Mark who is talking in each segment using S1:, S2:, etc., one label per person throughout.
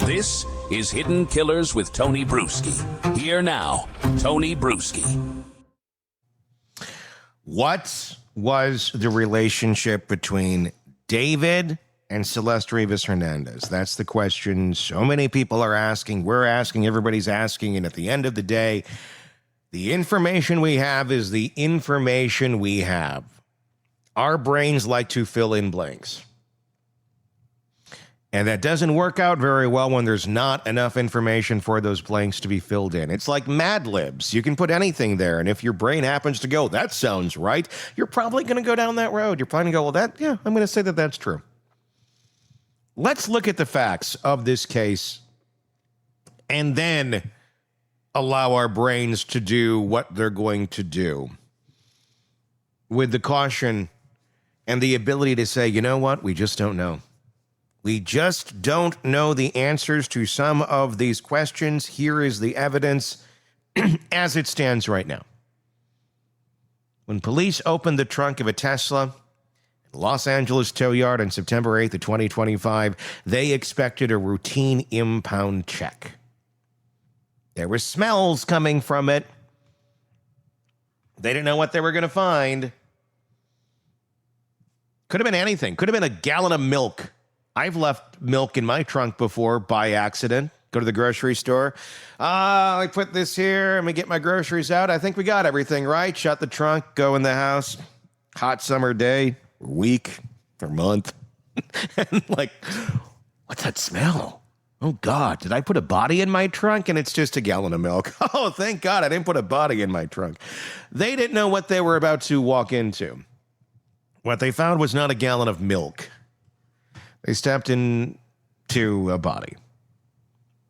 S1: This is Hidden Killers with Tony Brueski. Here now, Tony Brueski.
S2: What was the relationship between David and Celeste Rivas Hernandez? That's the question so many people are asking. We're asking, everybody's asking. And at the end of the day, the information we have is the information we have. Our brains like to fill in blanks. And that doesn't work out very well when there's not enough information for those blanks to be filled in. It's like Mad Libs. You can put anything there, and if your brain happens to go, that sounds right, you're probably going to go down that road. You're probably going to go, well, I'm going to say that that's true. Let's look at the facts of this case and then allow our brains to do what they're going to do with the caution and the ability to say, you know what, we just don't know. We just don't know the answers to some of these questions. Here is the evidence as it stands right now. When police opened the trunk of a Tesla in the Los Angeles tow yard on September 8th of 2025, they expected a routine impound check. There were smells coming from it. They didn't know what they were going to find. Could have been anything. Could have been a gallon of milk. I've left milk in my trunk before by accident. Go to the grocery store. I put this here. Let me get my groceries out. I think we got everything right. Shut the trunk. Go in the house. Hot summer day. Week. Or month. And like, what's that smell? Oh, God. Did I put a body in my trunk? And it's just a gallon of milk. Oh, thank God I didn't put a body in my trunk. They didn't know what they were about to walk into. What they found was not a gallon of milk. They stepped into a body.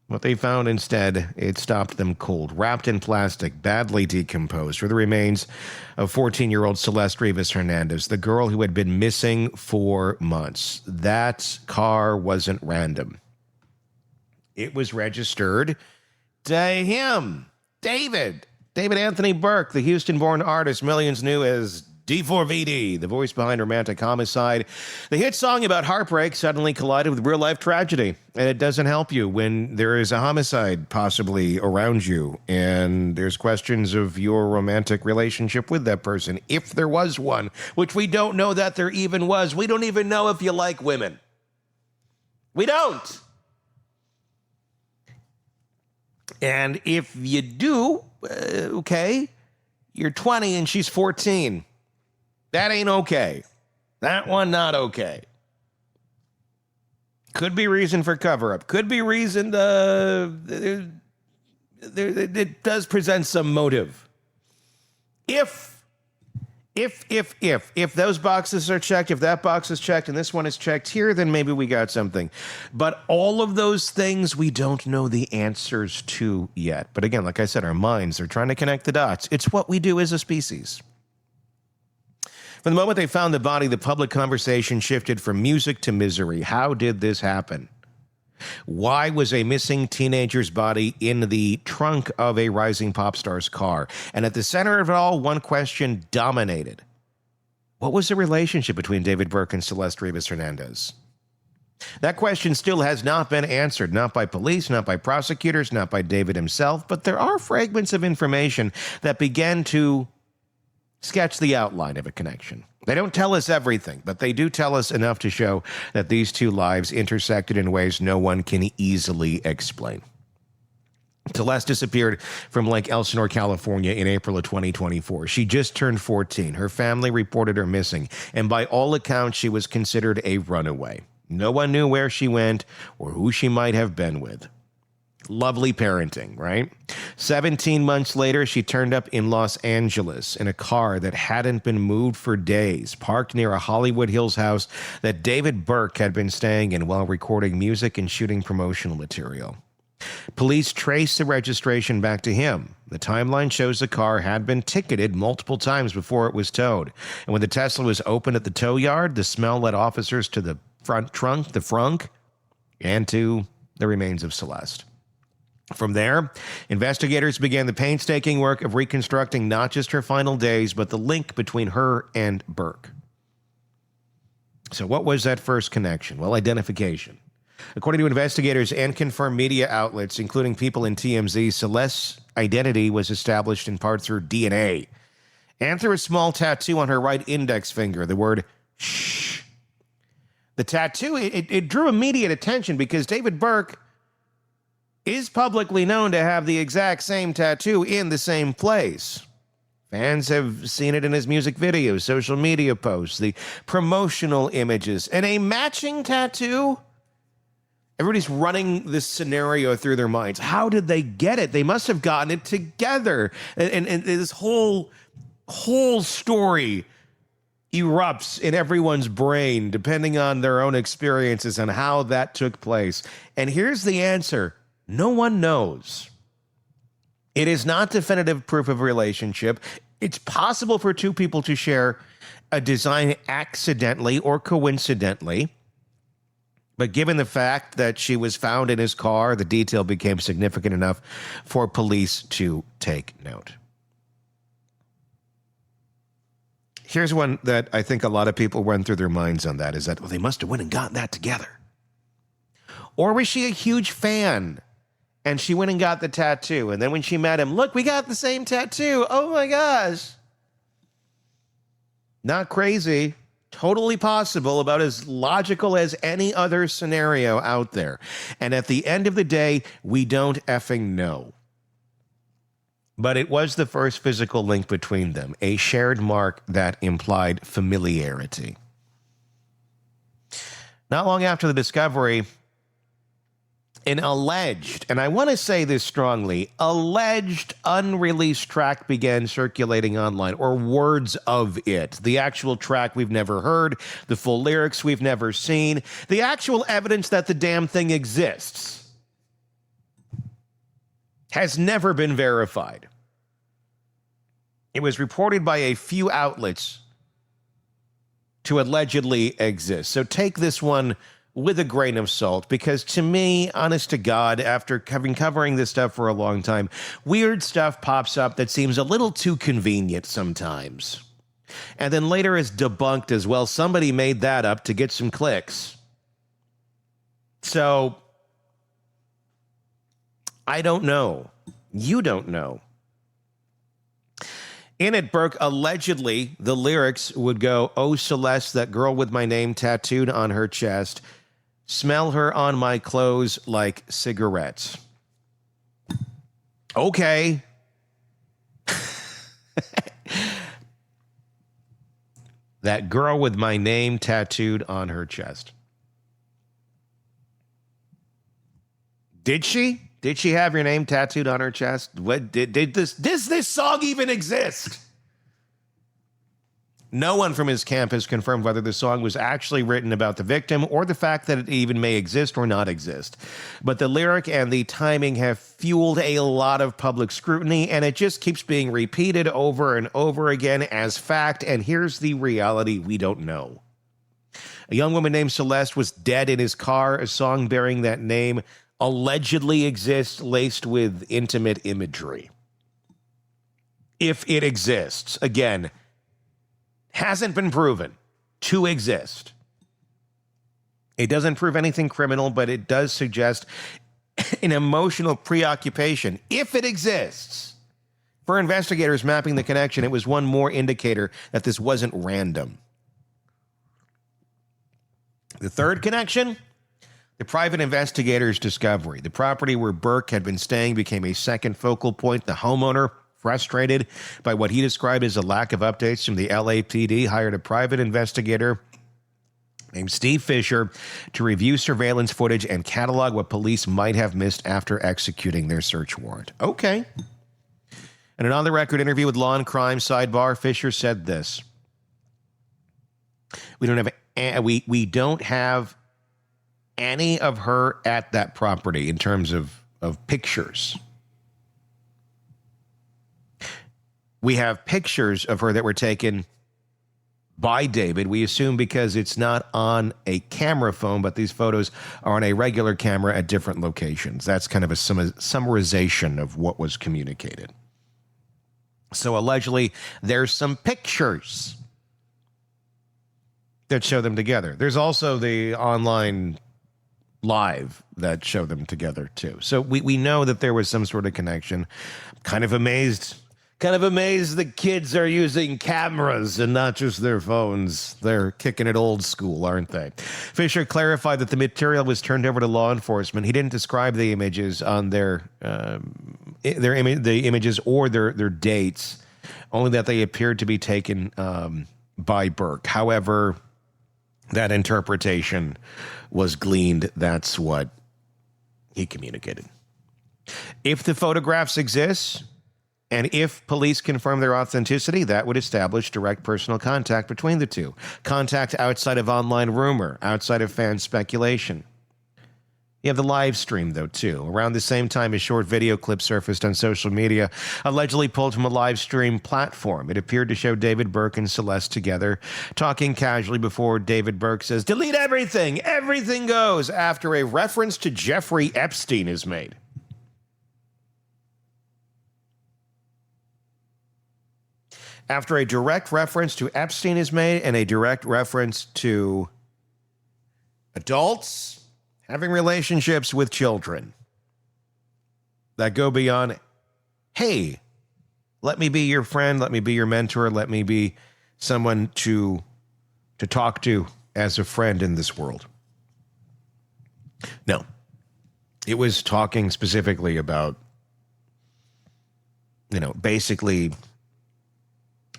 S2: What they found instead, it stopped them cold. Wrapped in plastic, badly decomposed, were the remains of 14-year-old Celeste Rivas Hernandez, the girl who had been missing for months. That car wasn't random. It was registered to him, David Anthony Burke, the Houston-born artist millions knew as D4vd, the voice behind Romantic Homicide. The hit song about heartbreak suddenly collided with real-life tragedy, and it doesn't help you when there is a homicide possibly around you, and there's questions of your romantic relationship with that person, if there was one, which we don't know that there even was. We don't even know if you like women. We don't. And if you do, okay, you're 20 and she's 14. That ain't okay. That one, not okay. Could be reason for cover-up. Could be reason it does present some motive. If those boxes are checked, if that box is checked and this one is checked here, then maybe we got something. But all of those things we don't know the answers to yet. But again, like I said, our minds are trying to connect the dots. It's what we do as a species. From the moment they found the body, the public conversation shifted from music to misery. How did this happen? Why was a missing teenager's body in the trunk of a rising pop star's car? And at the center of it all, one question dominated. What was the relationship between David Burke and Celeste Rivas Hernandez? That question still has not been answered, not by police, not by prosecutors, not by David himself, but there are fragments of information that began to sketch the outline of a connection. They don't tell us everything, but they do tell us enough to show that these two lives intersected in ways no one can easily explain. Celeste disappeared from Lake Elsinore, California in April of 2024. She just turned 14. Her family reported her missing, and by all accounts, she was considered a runaway. No one knew where she went or who she might have been with. Lovely parenting, right? 17 months later, she turned up in Los Angeles in a car that hadn't been moved for days, parked near a Hollywood Hills house that David Burke had been staying in while recording music and shooting promotional material. Police traced the registration back to him. The timeline shows the car had been ticketed multiple times before it was towed. And when the Tesla was opened at the tow yard, the smell led officers to the front trunk, the frunk, and to the remains of Celeste. From there, investigators began the painstaking work of reconstructing not just her final days, but the link between her and Burke. So what was that first connection? Well, identification. According to investigators and confirmed media outlets, including people in TMZ, Celeste's identity was established in part through DNA and through a small tattoo on her right index finger, the word shh. The tattoo, it drew immediate attention because David Burke is publicly known to have the exact same tattoo in the same place. Fans have seen it in his music videos, social media posts, the promotional images, and a matching tattoo. Everybody's running this scenario through their minds. How did they get it? They must have gotten it together. And this whole story erupts in everyone's brain, depending on their own experiences and how that took place. And here's the answer. No one knows. It is not definitive proof of relationship. It's possible for two people to share a design accidentally or coincidentally. But given the fact that she was found in his car, the detail became significant enough for police to take note. Here's one that I think a lot of people run through their minds on that, is that, well, they must have went and gotten that together. Or was she a huge fan and she went and got the tattoo, and then when she met him, look, we got the same tattoo. Oh my gosh. Not crazy. Totally possible, about as logical as any other scenario out there. And at the end of the day, we don't effing know. But it was the first physical link between them, a shared mark that implied familiarity. Not long after the discovery, an alleged, and I want to say this strongly, alleged unreleased track began circulating online, or words of it. The actual track we've never heard, the full lyrics we've never seen, the actual evidence that the damn thing exists has never been verified. It was reported by a few outlets to allegedly exist. So take this one with a grain of salt, because to me, honest to God, after covering this stuff for a long time, weird stuff pops up that seems a little too convenient sometimes. And then later is debunked as well. Somebody made that up to get some clicks. So, I don't know. You don't know. In it, Burke allegedly, the lyrics would go, "Oh, Celeste, that girl with my name tattooed on her chest. Smell her on my clothes like cigarettes." Okay. That girl with my name tattooed on her chest. Did she? Did she have your name tattooed on her chest? What did this song even exist? No one from his camp has confirmed whether the song was actually written about the victim or the fact that it even may exist or not exist. But the lyric and the timing have fueled a lot of public scrutiny, and it just keeps being repeated over and over again as fact. And here's the reality we don't know. A young woman named Celeste was dead in his car. A song bearing that name allegedly exists, laced with intimate imagery. If it exists, again, hasn't been proven to exist. It doesn't prove anything criminal, but it does suggest an emotional preoccupation. If it exists, for investigators mapping the connection, it was one more indicator that this wasn't random. The third connection, the private investigator's discovery. The property where Burke had been staying became a second focal point. The homeowner, frustrated by what he described as a lack of updates from the LAPD, hired a private investigator named Steve Fisher to review surveillance footage and catalog what police might have missed after executing their search warrant. Okay. In an on-the-record interview with Law and Crime Sidebar, Fisher said this: We don't have any of her at that property in terms of pictures. We have pictures of her that were taken by David. We assume because it's not on a camera phone, but these photos are on a regular camera at different locations. That's kind of a summarization of what was communicated. So allegedly, there's some pictures that show them together. There's also the online live that show them together too. So we know that there was some sort of connection. Kind of amazed the kids are using cameras and not just their phones. They're kicking it old school, aren't they? Fisher clarified that the material was turned over to law enforcement. He didn't describe the images on the images or their dates, only that they appeared to be taken by Burke. However, that interpretation was gleaned. That's what he communicated. If the photographs exist, and if police confirm their authenticity, that would establish direct personal contact between the two. Contact outside of online rumor, outside of fan speculation. You have the live stream, though, too. Around the same time, a short video clip surfaced on social media, allegedly pulled from a live stream platform. It appeared to show David Burke and Celeste together, talking casually before David Burke says, "Delete everything! Everything goes!" after a reference to Jeffrey Epstein is made. After a direct reference to Epstein is made and a direct reference to adults having relationships with children that go beyond, hey, let me be your friend, let me be your mentor, let me be someone to talk to as a friend in this world. No. It was talking specifically about, basically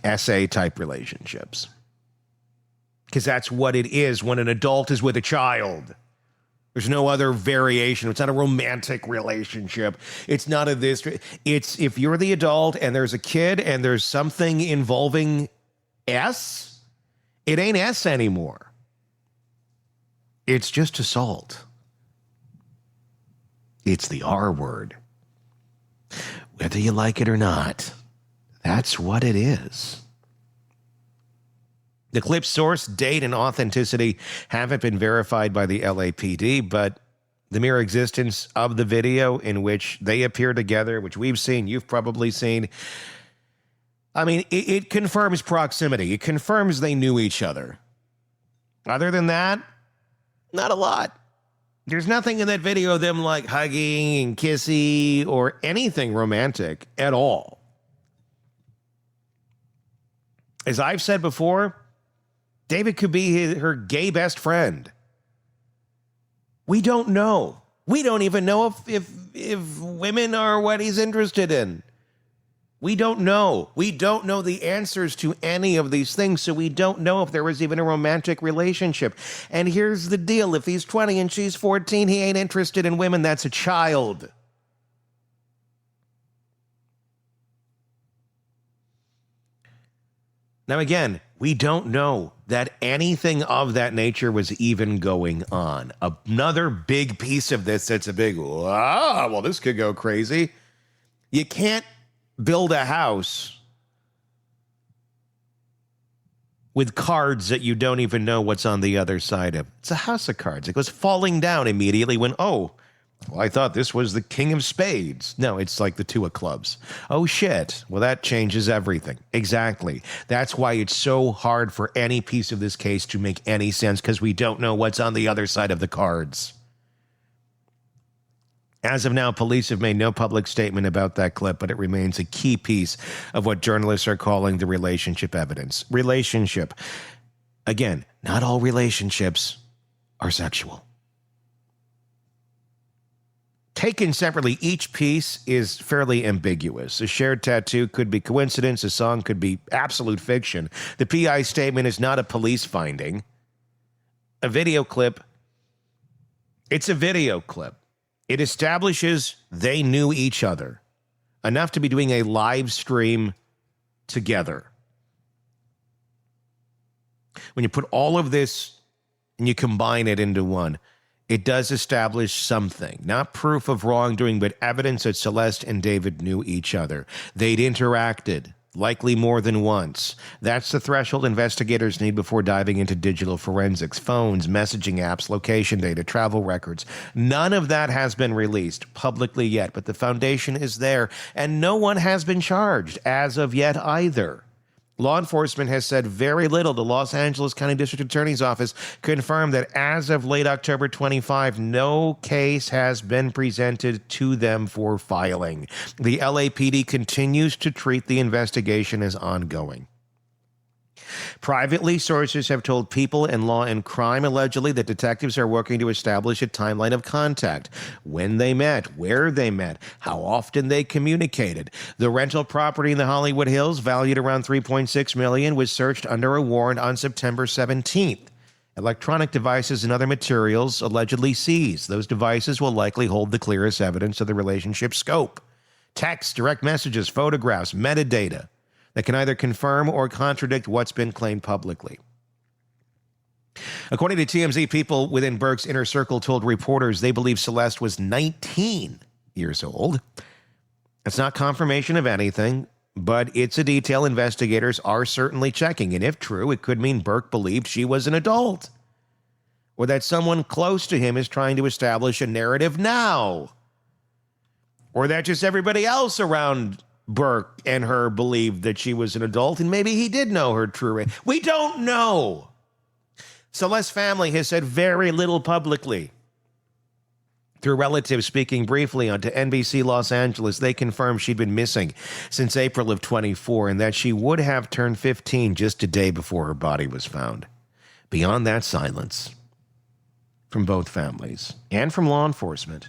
S2: essay-type relationships. Because that's what it is when an adult is with a child. There's no other variation. It's not a romantic relationship. It's not it's if you're the adult and there's a kid and there's something involving S, it ain't S anymore. It's just assault. It's the R word. Whether you like it or not, that's what it is. The clip's source, date, and authenticity haven't been verified by the LAPD, but the mere existence of the video in which they appear together, which we've seen, you've probably seen, I mean, it confirms proximity. It confirms they knew each other. Other than that, not a lot. There's nothing in that video of them like hugging and kissy or anything romantic at all. As I've said before, David could be her gay best friend. We don't know. We don't even know if women are what he's interested in. We don't know. We don't know the answers to any of these things, so we don't know if there was even a romantic relationship. And here's the deal. If he's 20 and she's 14, he ain't interested in women. That's a child. Now, again, we don't know that anything of that nature was even going on. Another big piece of this that's a big, well, this could go crazy. You can't build a house with cards that you don't even know what's on the other side of. It's a house of cards. It goes falling down immediately when, well, I thought this was the king of spades. No, it's like the two of clubs. Oh, shit. Well, that changes everything. Exactly. That's why it's so hard for any piece of this case to make any sense, because we don't know what's on the other side of the cards. As of now, police have made no public statement about that clip, but it remains a key piece of what journalists are calling the relationship evidence. Relationship. Again, not all relationships are sexual. Taken separately, each piece is fairly ambiguous. A shared tattoo could be coincidence. A song could be absolute fiction. The PI statement is not a police finding. A video clip, it's a video clip. It establishes they knew each other enough to be doing a live stream together. When you put all of this and you combine it into one, it does establish something, not proof of wrongdoing, but evidence that Celeste and David knew each other. They'd interacted, likely more than once. That's the threshold investigators need before diving into digital forensics, phones, messaging apps, location data, travel records. None of that has been released publicly yet, but the foundation is there, and no one has been charged as of yet either. Law enforcement has said very little. The Los Angeles County District Attorney's Office confirmed that as of late October 25, no case has been presented to them for filing. The LAPD continues to treat the investigation as ongoing. Privately, sources have told People in Law and Crime allegedly that detectives are working to establish a timeline of contact, when they met, where they met, how often they communicated. The rental property in the Hollywood Hills, valued around $3.6 million, was searched under a warrant on September 17th. Electronic devices and other materials allegedly seized. Those devices will likely hold the clearest evidence of the relationship's scope. Texts, direct messages, photographs, metadata that can either confirm or contradict what's been claimed publicly. According to TMZ, people within Burke's inner circle told reporters they believe Celeste was 19 years old. It's not confirmation of anything, but it's a detail investigators are certainly checking. And if true, it could mean Burke believed she was an adult, or that someone close to him is trying to establish a narrative now, or that just everybody else around Burke and her believed that she was an adult, and maybe he did know her true age. We don't know. Celeste's family has said very little publicly. Through relatives speaking briefly onto NBC Los Angeles, they confirmed she'd been missing since April of 24 and that she would have turned 15 just a day before her body was found. Beyond that, silence from both families and from law enforcement.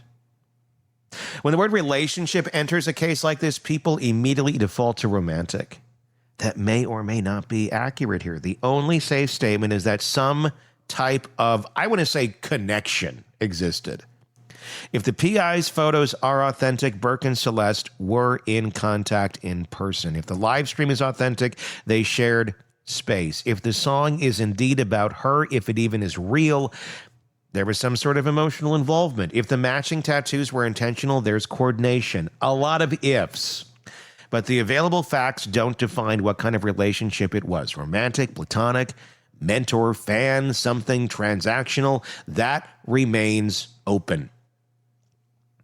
S2: When the word relationship enters a case like this, people immediately default to romantic. That may or may not be accurate here. The only safe statement is that some type of, I want to say, connection existed. If the PI's photos are authentic, Burke and Celeste were in contact in person. If the live stream is authentic, they shared space. If the song is indeed about her, if it even is real, there was some sort of emotional involvement. If the matching tattoos were intentional, there's coordination. A lot of ifs. But the available facts don't define what kind of relationship it was. Romantic, platonic, mentor, fan, something transactional. That remains open.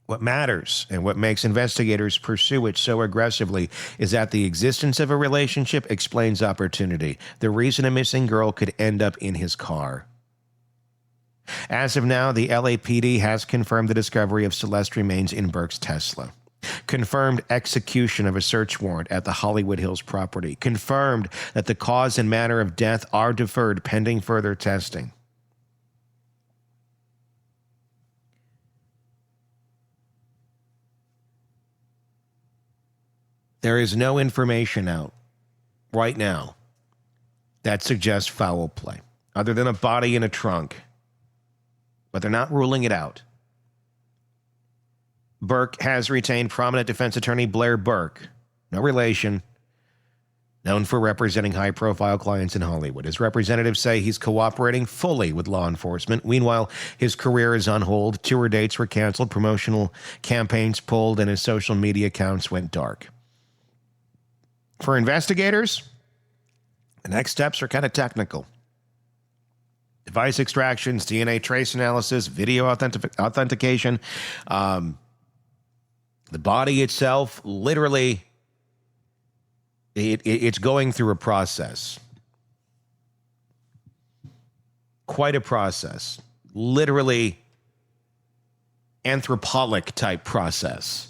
S2: What matters and what makes investigators pursue it so aggressively is that the existence of a relationship explains opportunity. The reason a missing girl could end up in his car. As of now, the LAPD has confirmed the discovery of Celeste remains in Burke's Tesla. Confirmed execution of a search warrant at the Hollywood Hills property. Confirmed that the cause and manner of death are deferred pending further testing. There is no information out right now that suggests foul play, other than a body in a trunk. But they're not ruling it out. Burke has retained prominent defense attorney Blair Burke, no relation, known for representing high-profile clients in Hollywood. His representatives say he's cooperating fully with law enforcement. Meanwhile, his career is on hold. Tour dates were canceled, promotional campaigns pulled, and his social media accounts went dark. For investigators, the next steps are kind of technical. Device extractions, DNA trace analysis, video authentication. The body itself, literally, it's going through a process. Quite a process. Literally anthropologic type process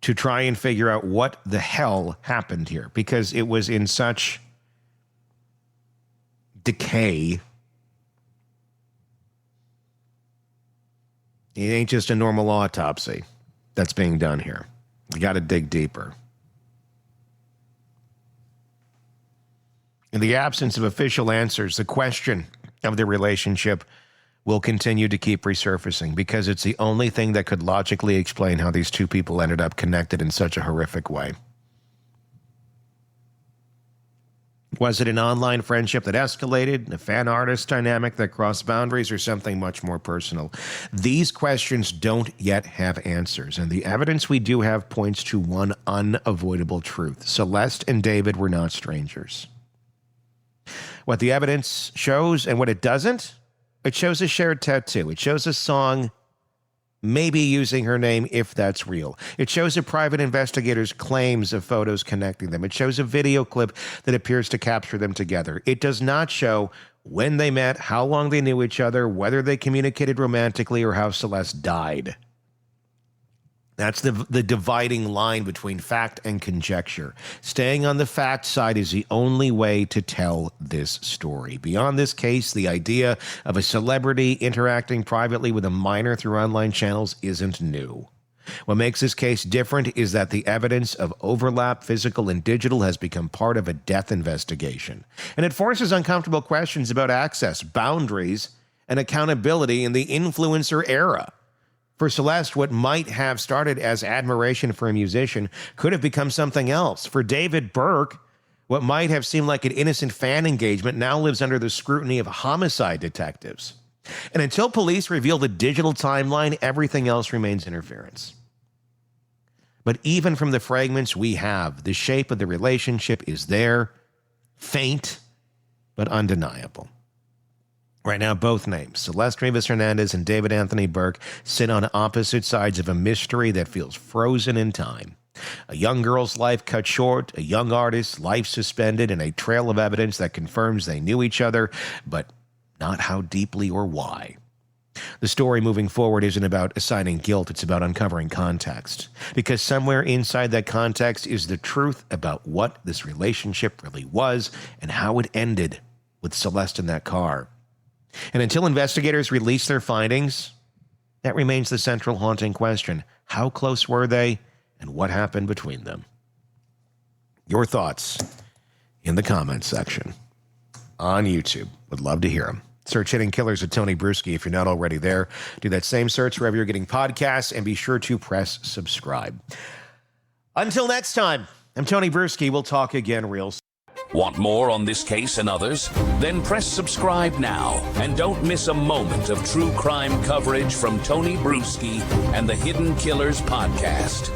S2: to try and figure out what the hell happened here, because it was in such decay. It ain't just a normal autopsy that's being done here. You got to dig deeper. In the absence of official answers, the question of the relationship will continue to keep resurfacing because it's the only thing that could logically explain how these two people ended up connected in such a horrific way. Was it an online friendship that escalated, a fan-artist dynamic that crossed boundaries, or something much more personal? These questions don't yet have answers, and the evidence we do have points to one unavoidable truth. Celeste and David were not strangers. What the evidence shows and what it doesn't, it shows a shared tattoo. It shows a song maybe using her name if that's real. It shows a private investigator's claims of photos connecting them. It shows a video clip that appears to capture them together. It does not show when they met, how long they knew each other, whether they communicated romantically, or how Celeste died. That's the dividing line between fact and conjecture. Staying on the fact side is the only way to tell this story. Beyond this case, the idea of a celebrity interacting privately with a minor through online channels isn't new. What makes this case different is that the evidence of overlap, physical and digital, has become part of a death investigation. And it forces uncomfortable questions about access, boundaries, and accountability in the influencer era. For Celeste, what might have started as admiration for a musician could have become something else. For David Burke, what might have seemed like an innocent fan engagement now lives under the scrutiny of homicide detectives. And until police reveal the digital timeline, everything else remains interference. But even from the fragments we have, the shape of the relationship is there, faint, but undeniable. Right now, both names, Celeste Rivas Hernandez and David Anthony Burke, sit on opposite sides of a mystery that feels frozen in time. A young girl's life cut short, a young artist's life suspended, and a trail of evidence that confirms they knew each other, but not how deeply or why. The story moving forward isn't about assigning guilt, it's about uncovering context. Because somewhere inside that context is the truth about what this relationship really was and how it ended with Celeste in that car. And until investigators release their findings, that remains the central haunting question. How close were they, and what happened between them? Your thoughts in the comments section on YouTube. Would love to hear them. Search Hidden Killers with Tony Brueski if you're not already there. Do that same search wherever you're getting podcasts, and be sure to press subscribe. Until next time, I'm Tony Brueski. We'll talk again real soon.
S1: Want more on this case and others? Then press subscribe now and don't miss a moment of true crime coverage from Tony Brueski and the Hidden Killers podcast.